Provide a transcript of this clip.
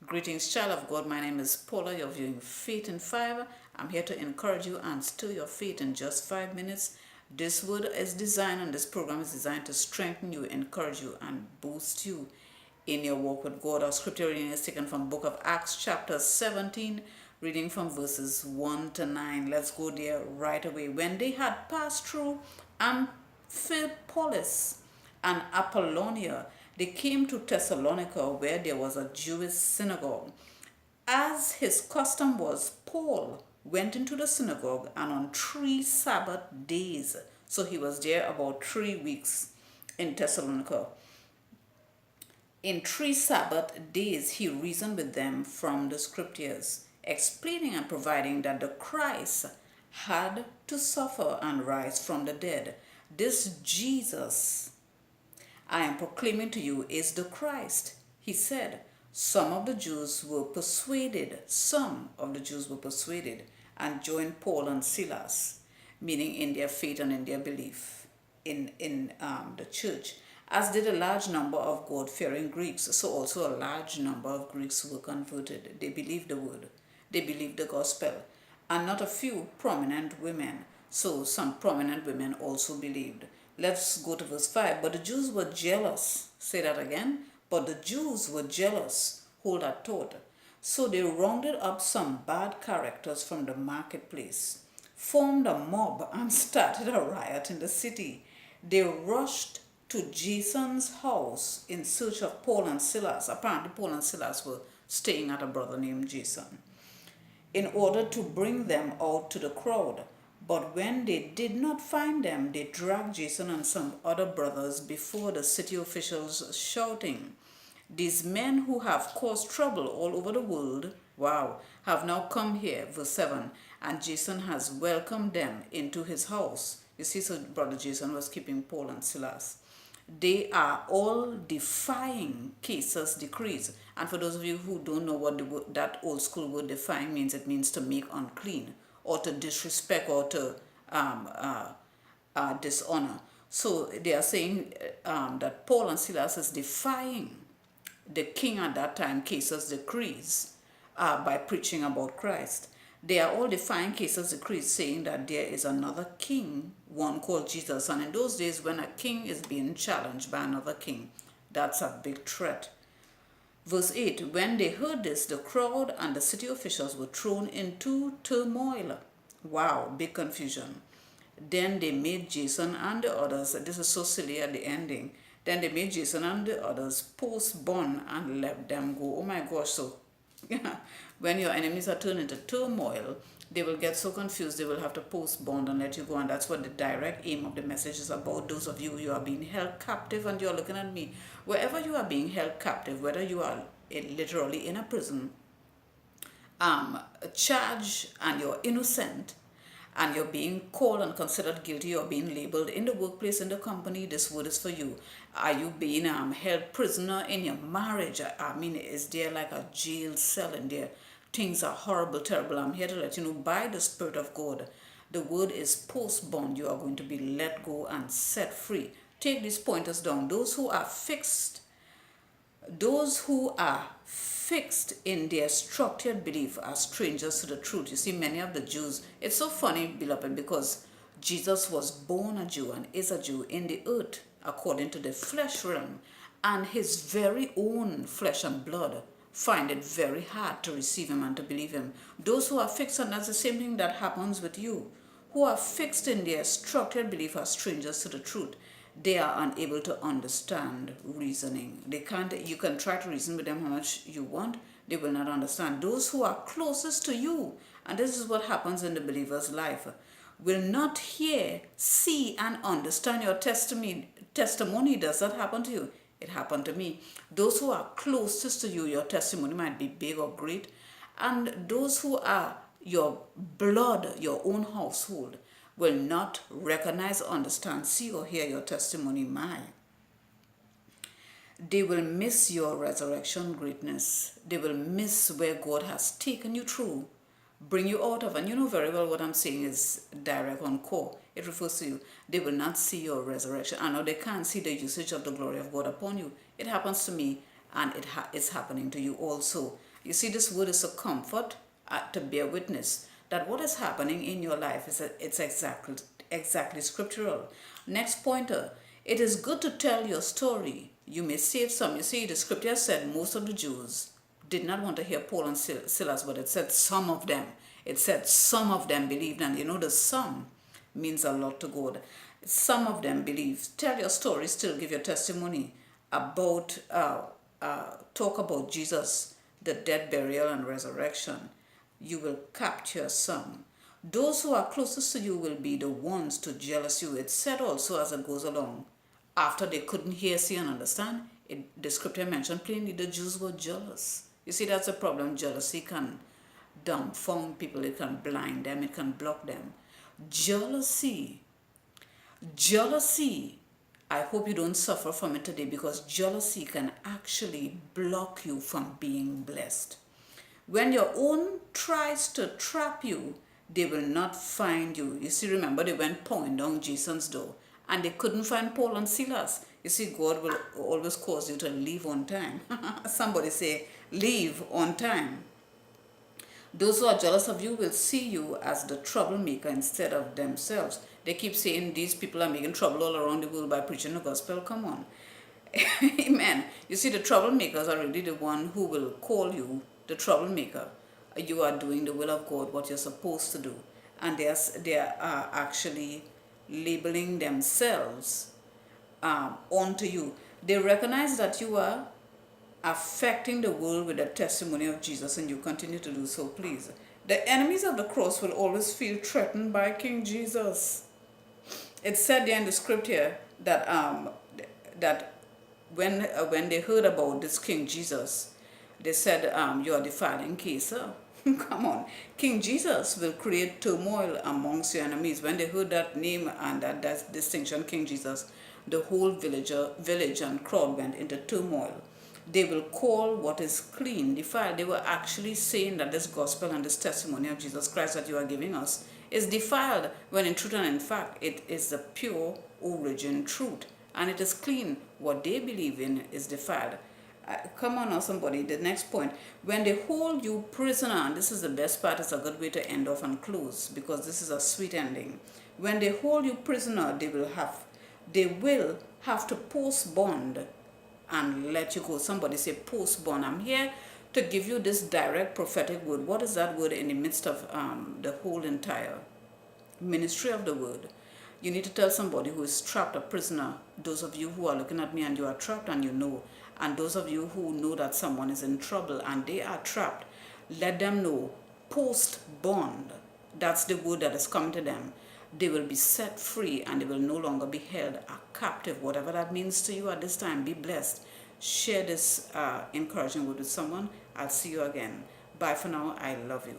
Greetings, child of God. My name is Paula. You're viewing Faith in 5. I'm here to encourage you and stir your faith in just 5 minutes. This word is designed and this program is designed to strengthen you, encourage you, and boost you in your walk with God. Our scripture reading is taken from book of Acts chapter 17, reading from verses 1 to 9. Let's go there right away. When they had passed through Amphipolis and Apollonia, they came to Thessalonica, where there was a Jewish synagogue. As his custom was, Paul went into the synagogue, and on 3 Sabbath days, so he was there about 3 weeks in Thessalonica. In 3 Sabbath days, he reasoned with them from the scriptures, explaining and providing that the Christ had to suffer and rise from the dead. This Jesus I am proclaiming to you is the Christ. He said, some of the Jews were persuaded and joined Paul and Silas, meaning in their faith and in their belief in the church, as did a large number of God-fearing Greeks. So also a large number of Greeks were converted. They believed the word. They believed the gospel. And not a few prominent women. So some prominent women also believed. Let's go to verse 5. But the Jews were jealous. Say that again. But the Jews were jealous. Hold that thought. So they rounded up some bad characters from the marketplace, formed a mob, and started a riot in the city. They rushed to Jason's house in search of Paul and Silas. Apparently, Paul and Silas were staying at a brother named Jason, in order to bring them out to the crowd. But when they did not find them, they dragged Jason and some other brothers before the city officials, shouting, these men who have caused trouble all over the world, have now come here, verse 7, and Jason has welcomed them into his house. You see, so brother Jason was keeping Paul and Silas. They are all defying Caesar's decrees. And for those of you who don't know what that old school word defying means, it means to make unclean, or to disrespect, or to dishonor. So they are saying that Paul and Silas is defying the king at that time, Caesar's decrees, by preaching about Christ. They are all defying Caesar's decrees, saying that there is another king, one called Jesus. And in those days, when a king is being challenged by another king, that's a big threat. Verse 8, when they heard this, the crowd and the city officials were thrown into turmoil. Wow, big confusion. Then they made Jason and the others, this is so silly at the ending, then they made Jason and the others post bond and let them go. Oh my gosh, so when your enemies are turned into turmoil, they will get so confused, they will have to post bond and let you go. And that's what the direct aim of the message is about. Those of you who are being held captive, and you're looking at me, wherever you are being held captive, whether you are literally in a prison, charged and you're innocent, and you're being called and considered guilty, or being labeled in the workplace, in the company, this word is for you. Are you being held prisoner in your marriage? I mean, is there like a jail cell in there? Things are horrible, terrible. I'm here to let you know, by the Spirit of God, the word is post-bond. You are going to be let go and set free. Take these pointers down. Those who are fixed in their structured belief are strangers to the truth. You see, many of the Jews, it's so funny, beloved, because Jesus was born a Jew and is a Jew in the earth, according to the flesh realm, and his very own flesh and blood find it very hard to receive him and to believe him. Those who are fixed, and that's the same thing that happens with you, who are fixed in their structured belief are strangers to the truth. They are unable to understand reasoning. You can try to reason with them how much you want, they will not understand. Those who are closest to you, and this is what happens in the believer's life, will not hear, see, and understand your testimony. Does that happen to you? It happened to me. Those who are closest to you, your testimony might be big or great, and those who are your blood, your own household, will not recognize, understand, see, or hear your testimony. They will miss your resurrection greatness. They will miss where God has taken you through, bring you out of. And you know very well what I'm saying is direct on core. It refers to you. They will not see your resurrection. I know they can't see the usage of the glory of God upon you. It happens to me, and it's happening to you also. You see, this word is a comfort to bear witness that what is happening in your life it's exactly scriptural. Next pointer, it is good to tell your story. You may save some. You see, the scripture said most of the Jews did not want to hear Paul and Silas, but it said some of them. It said some of them believed, and you know the some means a lot to God. Some of them believed. Tell your story, still give your testimony about, talk about Jesus, the death, burial, and resurrection. You will capture some. Those who are closest to you will be the ones to jealous you. It's said also as it goes along. After they couldn't hear, see, and understand, the scripture mentioned plainly the Jews were jealous. You see, that's a problem. Jealousy can dumbfound people, it can blind them, it can block them. Jealousy. Jealousy. I hope you don't suffer from it today, because jealousy can actually block you from being blessed. When your own tries to trap you, they will not find you. You see, remember, they went pounding on Jason's door and they couldn't find Paul and Silas. You see, God will always cause you to leave on time. Somebody say, leave on time. Those who are jealous of you will see you as the troublemaker instead of themselves. They keep saying these people are making trouble all around the world by preaching the gospel. Come on. Amen. You see, the troublemakers are really the one who will call you the troublemaker. You are doing the will of God, what you're supposed to do. And they are actually labeling themselves onto you. They recognize that you are affecting the world with the testimony of Jesus, and you continue to do so, please. The enemies of the cross will always feel threatened by King Jesus. It's said there in the scripture that when they heard about this King Jesus, they said, you are defiling Caesar. Come on. King Jesus will create turmoil amongst your enemies. When they heard that name and that distinction, King Jesus, the whole village and crowd went into turmoil. They will call what is clean defiled. They were actually saying that this gospel and this testimony of Jesus Christ that you are giving us is defiled, when in truth and in fact it is the pure origin truth. And it is clean. What they believe in is defiled. Come on now, somebody. The next point. When they hold you prisoner, and this is the best part, it's a good way to end off and close, because this is a sweet ending. When they hold you prisoner, they will have to post bond and let you go. Somebody say post bond. I'm here to give you this direct prophetic word. What is that word in the midst of the whole entire ministry of the word? You need to tell somebody who is trapped, a prisoner. Those of you who are looking at me and you are trapped and you know, and those of you who know that someone is in trouble and they are trapped, let them know, post bond. That's the word that is coming to them. They will be set free and they will no longer be held captive. Whatever that means to you at this time, be blessed. Share this encouraging word with someone. I'll see you again. Bye for now. I love you.